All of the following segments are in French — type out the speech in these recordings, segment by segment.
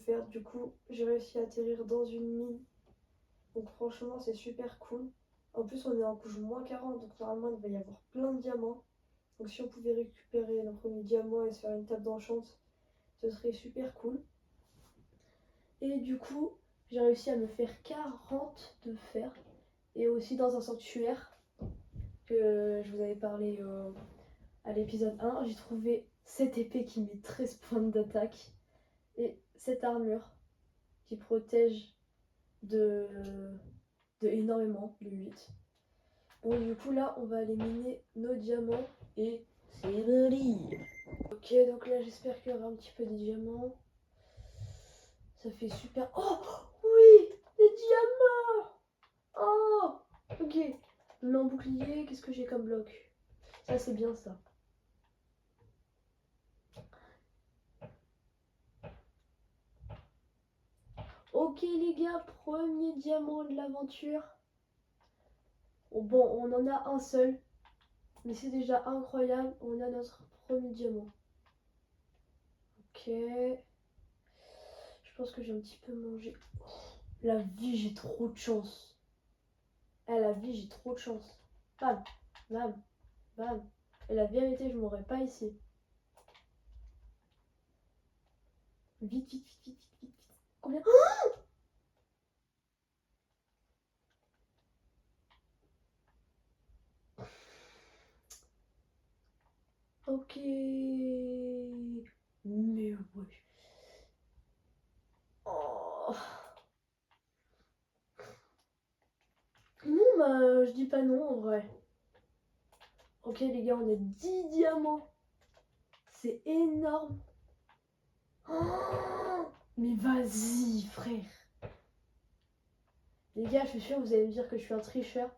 faire. Du coup, j'ai réussi à atterrir dans une mine. Donc franchement, c'est super cool. En plus, on est en couche -40, donc normalement, il va y avoir plein de diamants. Donc si on pouvait récupérer le premier diamant et se faire une table d'enchante, ce serait super cool. Et du coup, j'ai réussi à me faire 40 de fer. Et aussi dans un sanctuaire que je vous avais parlé à l'épisode 1, j'ai trouvé cette épée qui met 13 points d'attaque. Et cette armure qui protège de énormément, de 8. Bon, du coup, là, on va aller miner nos diamants et c'est parti. Ok, donc là, j'espère qu'il y aura un petit peu de diamants. Ça fait super. Oh oui, des diamants. Oh, ok. Mon bouclier, qu'est-ce que j'ai comme bloc? Ça, c'est bien ça. Ok, les gars, premier diamant de l'aventure. Bon, on en a un seul, mais c'est déjà incroyable. On a notre premier diamant. Ok. Je pense que j'ai un petit peu mangé. Oh, la vie, j'ai trop de chance. La vie, j'ai trop de chance. Bam, bam, bam. Et la vérité, je m'aurais pas ici. Vite, vite, vite, vite, vite, vite. Combien? Ok. Mais ouais. Oh. Non, bah, je dis pas non en vrai. Ok, les gars, on a 10 diamants. C'est énorme. Oh, mais vas-y, frère. Les gars, je suis sûre que vous allez me dire que je suis un tricheur.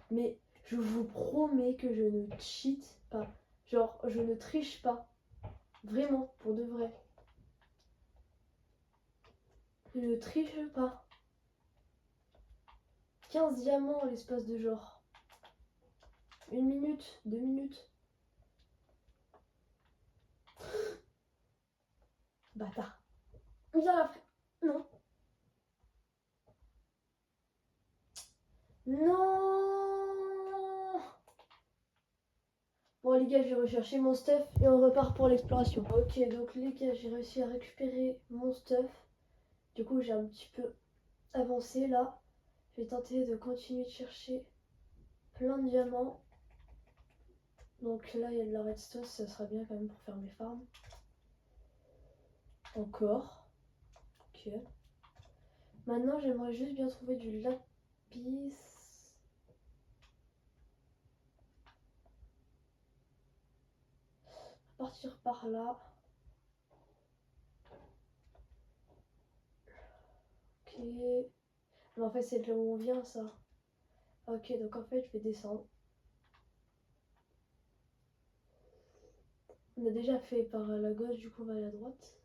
Mais je vous promets que je ne cheat pas. Genre, je ne triche pas. Vraiment, pour de vrai. Je ne triche pas. 15 diamants en l'espace de genre 1 minute, 2 minutes. Bâtard. Viens là, frère. Non. Non. Bon les gars, je vais rechercher mon stuff et on repart pour l'exploration. Ok, donc les gars, j'ai réussi à récupérer mon stuff. Du coup, j'ai un petit peu avancé là. Je vais tenter de continuer de chercher plein de diamants. Donc là, il y a de la redstone, ça sera bien quand même pour faire mes farms. Encore. Ok. Maintenant, j'aimerais juste bien trouver du lapis. Partir par là. Ok. Mais en fait, c'est de là où on vient, ça. Ok, donc en fait, je vais descendre. On a déjà fait par la gauche, du coup, on va à la droite.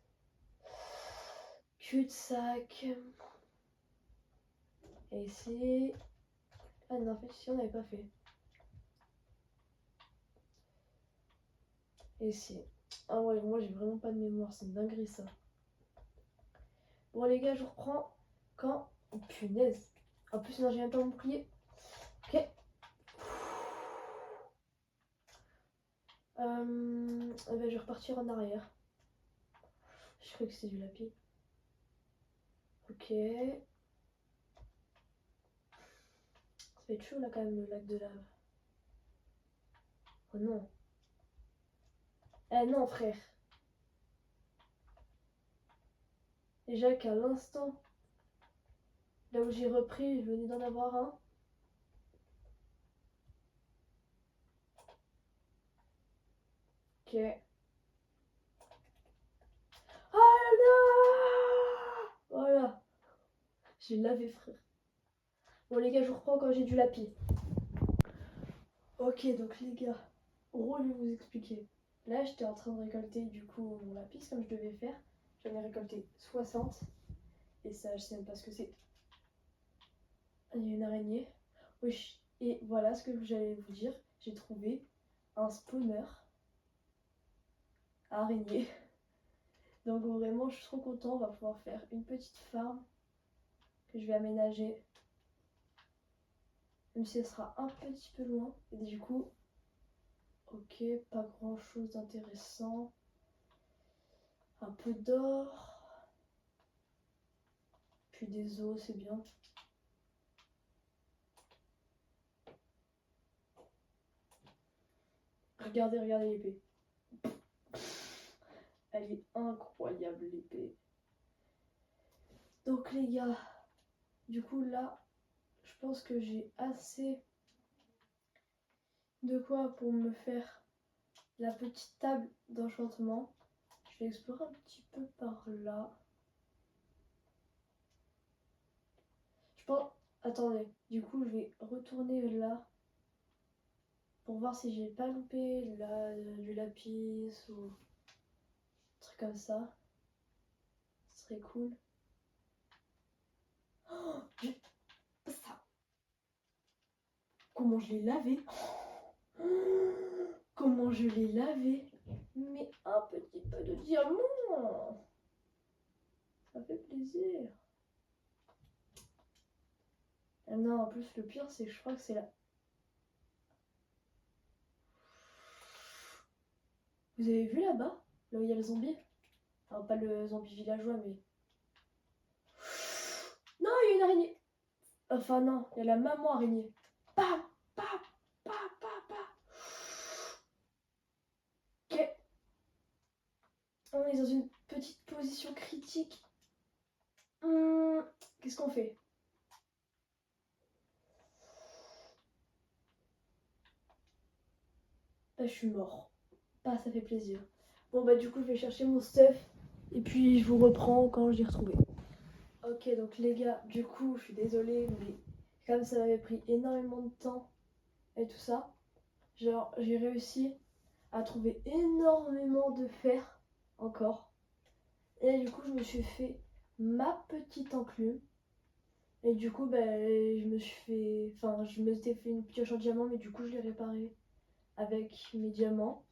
Cul-de-sac. Et ici. Ah non, en fait, ici, on n'avait pas fait. Et ici. Ah ouais, moi, j'ai vraiment pas de mémoire, c'est une dinguerie, ça. Bon, les gars, je vous reprends quand. Oh, punaise. En plus, non, j'ai même pas mon bouclier. Ok. Eh ben, je vais repartir en arrière. Je croyais que c'était du lapis. Ok. Ça va être chaud là quand même le lac de lave. Oh non. Eh non frère. Déjà qu'à l'instant, là où j'ai repris, je venais d'en avoir un. Ok. Oh non. Voilà. J'ai lavé frère. Bon les gars, je vous reprends quand j'ai du lapis. Ok, donc les gars, en gros, je vais vous expliquer. Là, j'étais en train de récolter du coup mon lapis comme je devais faire. J'en ai récolté 60. Et ça, je sais même pas ce que c'est. Il y a une araignée. Oui, et voilà ce que j'allais vous dire. J'ai trouvé un spawner à araignée. Donc vraiment, je suis trop content. On va pouvoir faire une petite farm que je vais aménager. Même si elle sera un petit peu loin. Et du coup, ok, pas grand chose d'intéressant. Un peu d'or. Puis des os, c'est bien. Regardez, regardez l'épée. Elle est incroyable, l'épée. Donc les gars, du coup là, je pense que j'ai assez de quoi pour me faire la petite table d'enchantement. Je vais explorer un petit peu par là. Je pense... Attendez, du coup je vais retourner là pour voir si j'ai pas loupé du lapis ou un truc comme ça. Ce serait cool. Oh, ça. Comment je l'ai lavé. Comment je l'ai lavé. Mais un petit peu de diamant. Ça fait plaisir. Ah non, en plus le pire c'est que je crois que c'est là. Vous avez vu là-bas? Là où il y a le zombie? Alors pas le zombie villageois mais... Non, il y a une araignée. Enfin non, il y a la maman araignée. Pa, pa, pa, pa, pa. Ok. On est dans une petite position critique. Qu'est-ce qu'on fait? Bah, je suis mort. Bah, ça fait plaisir. Bon, bah, du coup, je vais chercher mon stuff. Et puis, je vous reprends quand je l'ai retrouvé. Ok, donc les gars, du coup, je suis désolée, mais comme ça m'avait pris énormément de temps et tout ça, genre, j'ai réussi à trouver énormément de fer encore. Et du coup, je me suis fait ma petite enclume. Et du coup, bah, je me suis fait... Enfin, je me suis fait une pioche en diamant, mais du coup, je l'ai réparée avec mes diamants.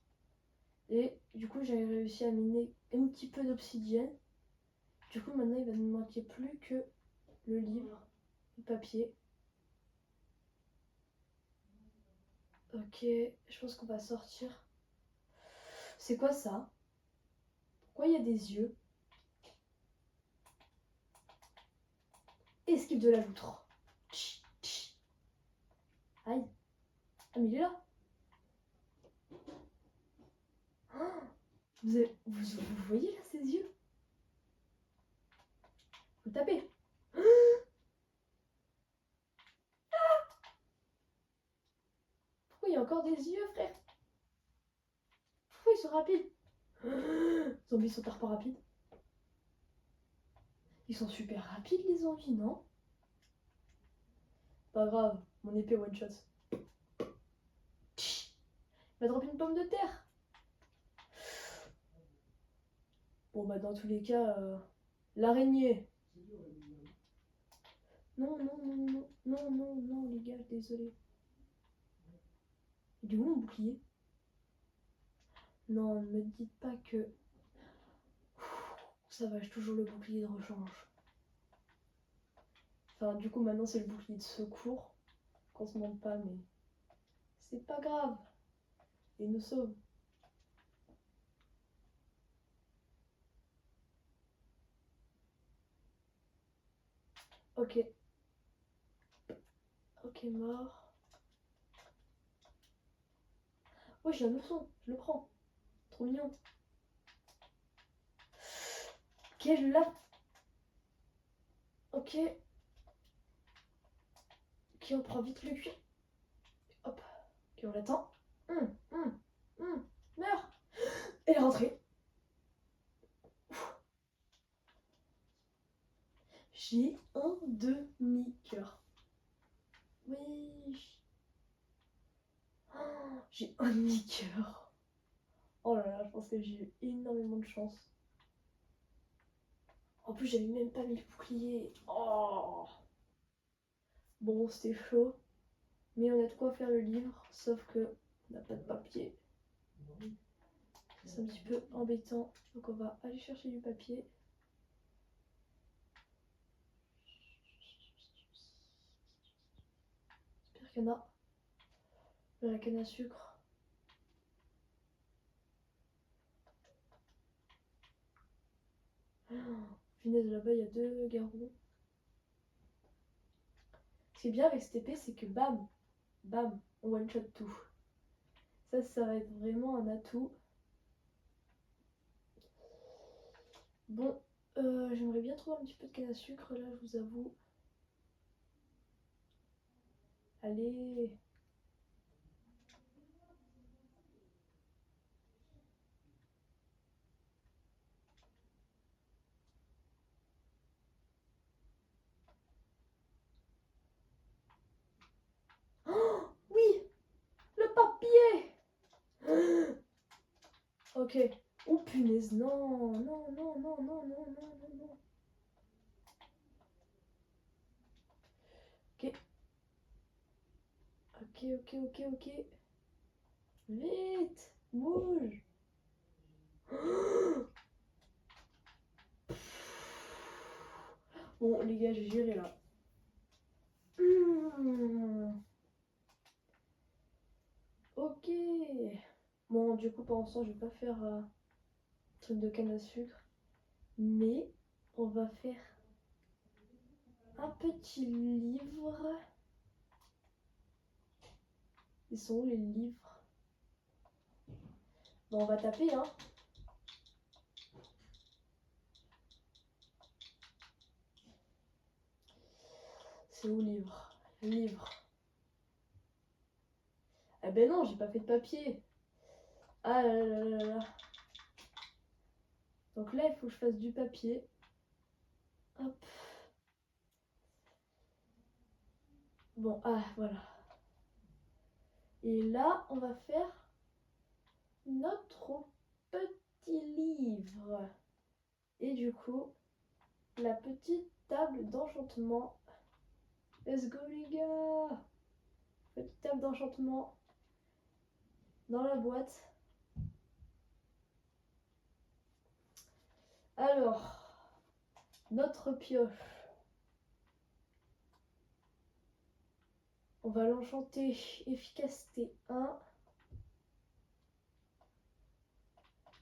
Et du coup, j'ai réussi à miner un petit peu d'obsidienne. Du coup, maintenant, il va ne me manquer plus que le livre, le papier. Ok, je pense qu'on va sortir. C'est quoi ça? Pourquoi il y a des yeux? Esquive de la loutre. Aïe. Ah, mais il est là. Oh, vous voyez là ses yeux? Faut taper. Pourquoi il y a encore des yeux, frère? Pourquoi ils sont rapides? Zombies sont pas rapides. Ils sont super rapides les zombies, non? Pas grave, mon épée one shot. Il va dropper une pomme de terre. Bon bah dans tous les cas, l'araignée. Non, non, non, non, non, non, non, les gars, désolé. Du coup mon bouclier? Non, ne me dites pas que... Ça va, j'ai toujours le bouclier de rechange. Enfin, du coup, maintenant, c'est le bouclier de secours. Qu'on se demande pas, mais... C'est pas grave. Il nous sauve. Ok. Ok, mort. Oh, j'ai un ourson. Je le prends. Trop mignon. Ok, je l'ai. Ok. Ok, on prend vite le cuir. Hop. Ok, on l'attend. Meurs. Elle est rentrée. J'ai un demi-cœur. Oui. Oh, j'ai un demi-cœur. Oh là là, je pense que j'ai eu énormément de chance. En plus, j'avais même pas mis le bouclier. Oh. Bon, c'était chaud. Mais on a de quoi faire le livre. Sauf que on n'a pas de papier. C'est un petit peu embêtant. Donc on va aller chercher du papier. J'espère qu'il y en a. De la canne à sucre. Oh, punaise, là-bas il y a 2 garrons. Ce qui est bien avec cette épée, c'est que bam, bam, on one shot tout. Ça va être vraiment un atout. Bon, j'aimerais bien trouver un petit peu de canne à sucre là, je vous avoue. Allez. Oh oui, le papier. Ok. Oh punaise, non, non, non, non, non, non, non, non, non. Ok. Ok, ok, ok, ok. Vite, bouge. Bon, les gars, j'ai géré là. Ok. Bon, du coup, pour l'instant, je vais pas faire truc de canne à sucre. Mais on va faire un petit livre. Ils sont où les livres? Bon, on va taper, hein. C'est où livre? Livre. Ah ben non, j'ai pas fait de papier. Ah là là là là là. Donc là, il faut que je fasse du papier. Hop. Bon, ah, voilà. Et là, on va faire notre petit livre. Et du coup, la petite table d'enchantement. Let's go les gars! Petite table d'enchantement dans la boîte. Alors, notre pioche. On va l'enchanter efficacité 1.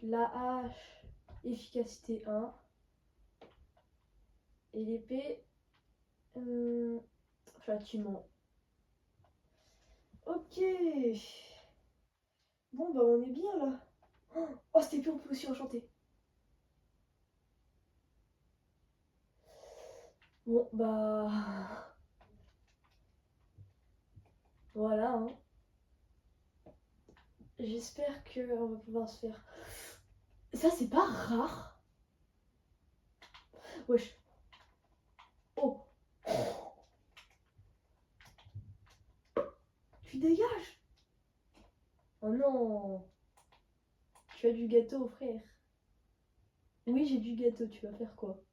La hache, efficacité 1. Et l'épée, châtiment. Ok. Bon, bah on est bien là. Oh, cette épée, on peut aussi enchanter. Bon, bah... Voilà, hein. J'espère qu'on va pouvoir se faire... Ça, c'est pas rare. Wesh. Oh. Tu dégages. Oh non. Tu as du gâteau, frère. Oui, j'ai du gâteau. Tu vas faire quoi?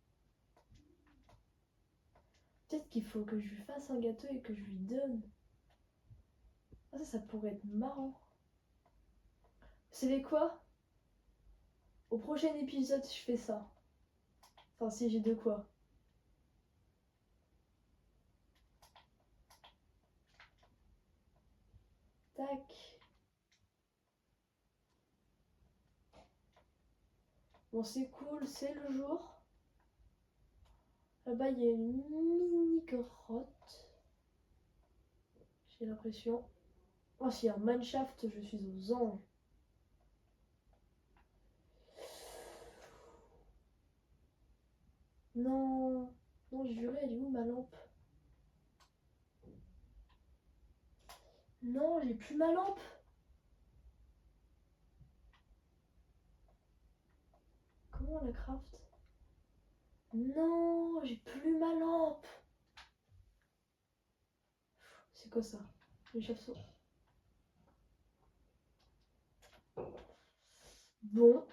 Peut-être qu'il faut que je lui fasse un gâteau et que je lui donne. Ah, ça pourrait être marrant. Vous savez quoi? Au prochain épisode, je fais ça. Enfin, si j'ai de quoi. Tac. Bon, c'est cool, c'est le jour. Là-bas, il y a une mini grotte. J'ai l'impression. Oh, s'il y a un mineshaft, je suis aux anges. Non. Non, juré, elle est où ma lampe? Non, j'ai plus ma lampe. Comment on la craft? Non, j'ai plus ma lampe. C'est quoi ça? Le chauve-souris. Bon.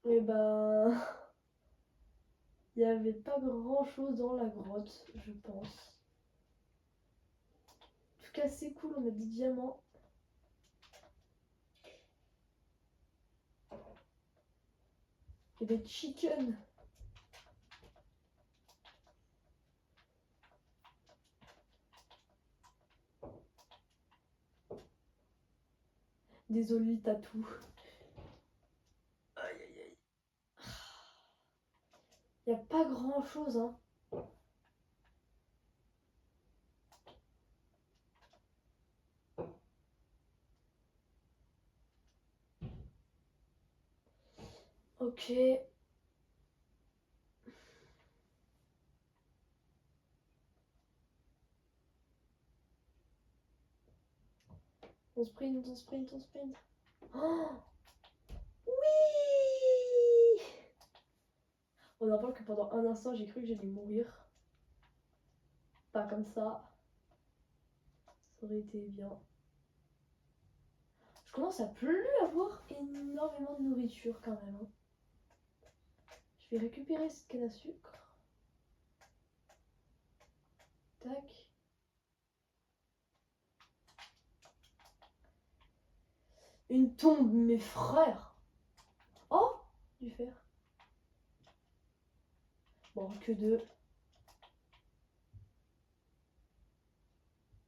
Et ben... Il n'y avait pas grand chose dans la grotte, je pense. En tout cas, c'est cool, on a des diamants. Et des chicken. Désolé, tatou. Aïe aïe aïe. Y a pas grand chose, hein. Ok. On sprint, on sprint, on sprint. Oh oui. On en parle que pendant un instant, j'ai cru que j'allais mourir. Pas comme ça. Ça aurait été bien. Je commence à plus avoir énormément de nourriture quand même, hein. Je vais récupérer cette canne à sucre. Tac. Une tombe, mes frères. Oh, du fer. Bon, que deux.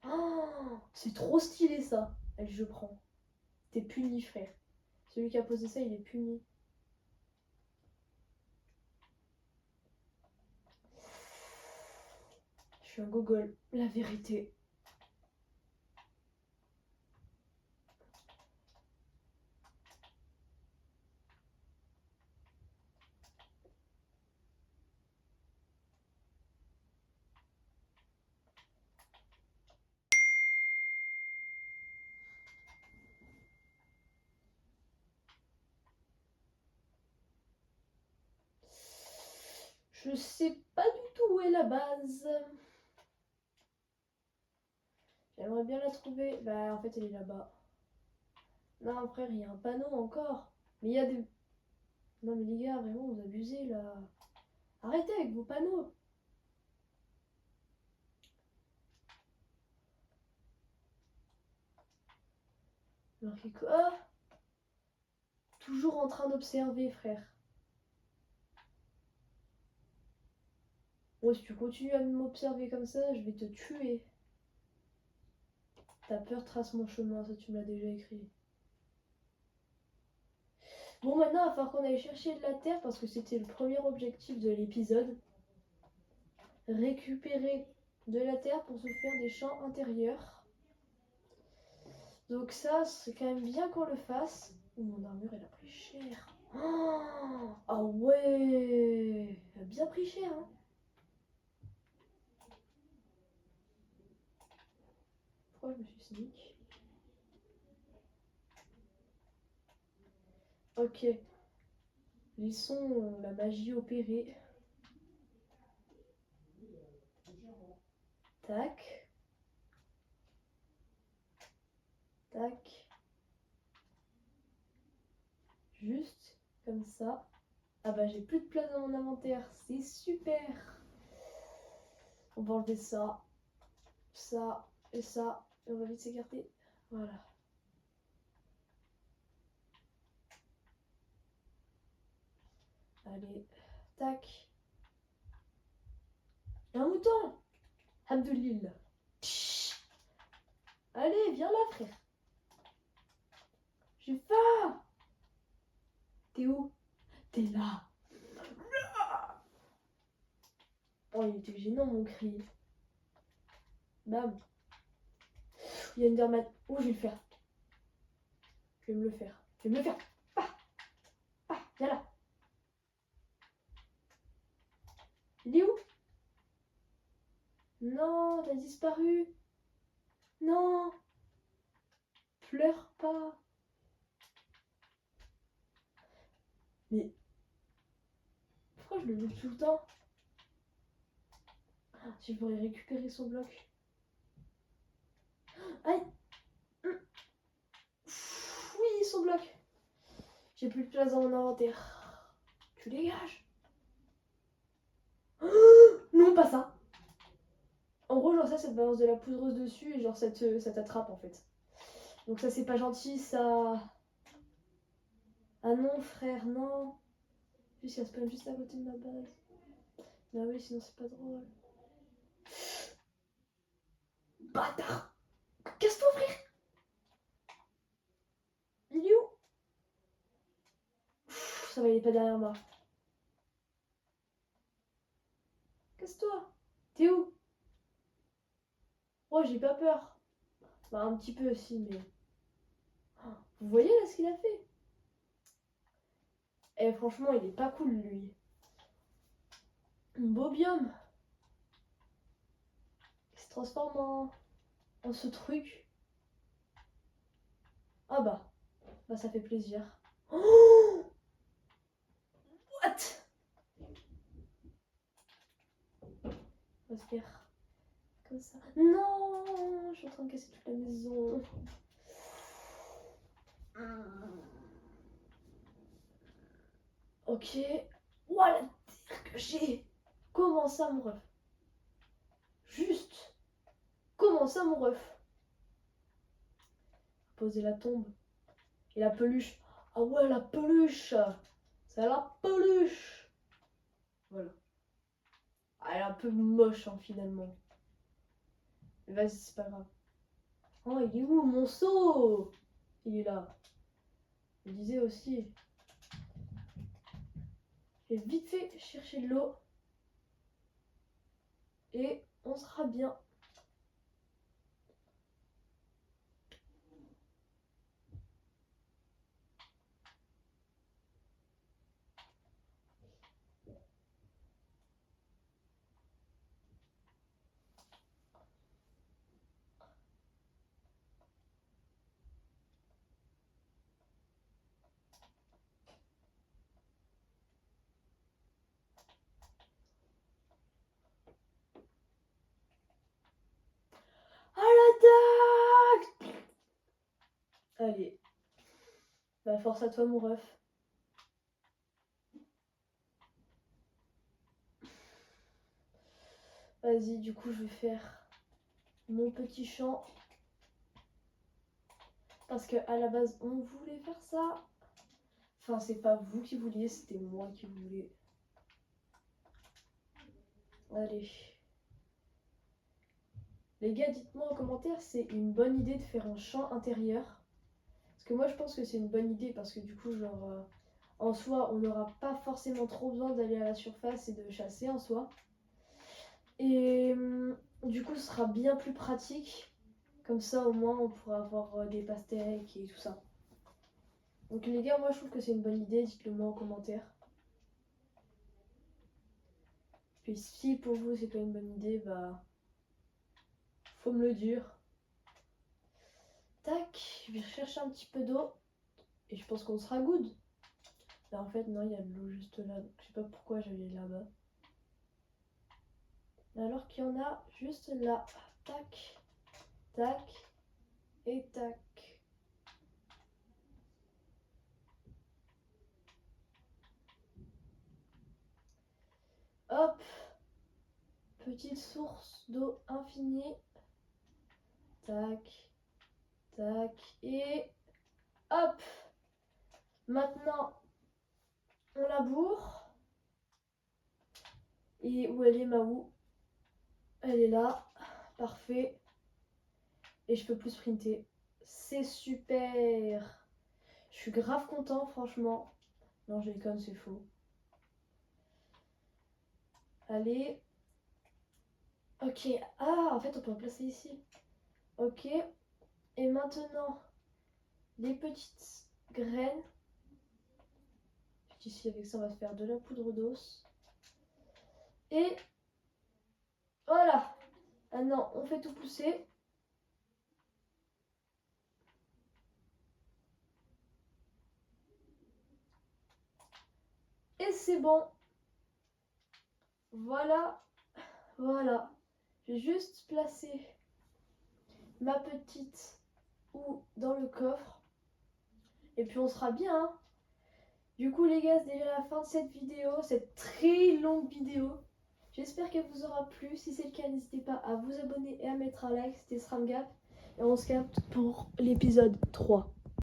Oh, c'est trop stylé ça. Allez, je prends. T'es puni, frère. Celui qui a posé ça, il est puni. Je suis un gogol, la vérité. Je sais pas du tout où est la base. J'aimerais bien la trouver. Bah, en fait, elle est là-bas. Non, frère, il y a un panneau encore. Mais il y a des... Non, mais les gars, vraiment, vous abusez, là. Arrêtez avec vos panneaux. Marqué quoi? Toujours en train d'observer, frère. Ouais, si tu continues à m'observer comme ça, je vais te tuer. T'as peur, trace mon chemin, ça tu me l'as déjà écrit. Bon, maintenant, il va falloir qu'on aille chercher de la terre parce que c'était le premier objectif de l'épisode. Récupérer de la terre pour se faire des champs intérieurs. Donc ça, c'est quand même bien qu'on le fasse. Oh, mon armure, elle a pris cher. Oh, ah ouais, elle a bien pris cher, hein. Pourquoi je me suis sneak? Ok. Laissons la magie opérer. Tac. Tac. Juste comme ça. Ah bah j'ai plus de place dans mon inventaire. C'est super. On va enlever ça. Ça et ça. Et on va vite s'écarter. Voilà. Allez. Tac. Un mouton. Abdelil. Allez, viens là, frère. J'ai faim. T'es où? T'es là. Oh, il était gênant mon cri. Bam. Il y a Enderman. Oh, je vais le faire. Je vais me le faire. Je vais me le faire. Ah, ah, viens là. Il est où? Non, t'as disparu. Non. Pleure pas. Mais pourquoi je le loupe tout le temps? Ah, si je pourrais récupérer son bloc. Aïe. Oui, son bloc. J'ai plus de place dans mon inventaire. Tu dégages. Non, pas ça. En gros, genre ça te balance de la poudreuse dessus et genre ça t'attrape en fait. Donc ça c'est pas gentil, ça... Ah non frère, non. plus, il spawn juste à côté de ma base. Bah oui, sinon c'est pas drôle. Bâtard! Casse-toi, frère! Il est où? Ça va, il est pas derrière moi. Casse-toi! T'es où? Oh, j'ai pas peur. Bah, un petit peu aussi, mais. Vous voyez là ce qu'il a fait? Eh, franchement, il est pas cool, lui. Un beau biome. Il se transforme en ce truc. Ah bah. Bah, ça fait plaisir. Oh! What? On va se faire comme ça. Non! Je suis en train de casser toute la maison. Ok. Ouah, la terre que j'ai! Comment ça, mon ref? Juste! Comment ça, mon ref? Poser la tombe. Et la peluche. Ah ouais, la peluche! C'est la peluche! Voilà. Ah, elle est un peu moche, hein, finalement. Mais vas-y, c'est pas grave. Oh, il est où, mon seau? Il est là. Je disais aussi. J'ai vite fait chercher de l'eau. Et on sera bien. À l'attaque! Allez. Bah, force à toi, mon ref. Vas-y, du coup, je vais faire mon petit champ. Parce que à la base, on voulait faire ça. Enfin, c'est pas vous qui vouliez, c'était moi qui voulais. Allez. Les gars, dites-moi en commentaire, c'est une bonne idée de faire un champ intérieur. Parce que moi, je pense que c'est une bonne idée parce que du coup, genre, en soi, on n'aura pas forcément trop besoin d'aller à la surface et de chasser en soi. Et du coup, ce sera bien plus pratique. Comme ça, au moins, on pourra avoir des pastèques et tout ça. Donc les gars, moi, je trouve que c'est une bonne idée. Dites-le moi en commentaire. Puis si pour vous, c'est pas une bonne idée, bah... faut me le dire. Tac, je vais rechercher un petit peu d'eau. Et je pense qu'on sera good. Là, en fait, non, il y a de l'eau juste là. Donc, je sais pas pourquoi j'allais là-bas. Alors qu'il y en a juste là. Tac, tac et tac. Hop. Petite source d'eau infinie. Tac, tac et hop. Maintenant, on laboure. Et où elle est, ma houe? Elle est là. Parfait. Et je peux plus sprinter. C'est super. Je suis grave content, franchement. Non, je déconne, c'est faux. Allez. Ok. Ah, en fait, on peut en placer ici. Ok. Et maintenant, les petites graines. Ici, avec ça, on va se faire de la poudre d'os. Et voilà. Maintenant, on fait tout pousser. Et c'est bon. Voilà. Voilà. Je vais juste placer ma petite houe dans le coffre. Et puis on sera bien. Hein. Du coup les gars, c'est déjà la fin de cette vidéo. Cette très longue vidéo. J'espère qu'elle vous aura plu. Si c'est le cas, n'hésitez pas à vous abonner et à mettre un like. C'était SramGap. Et on se capte pour l'épisode 3.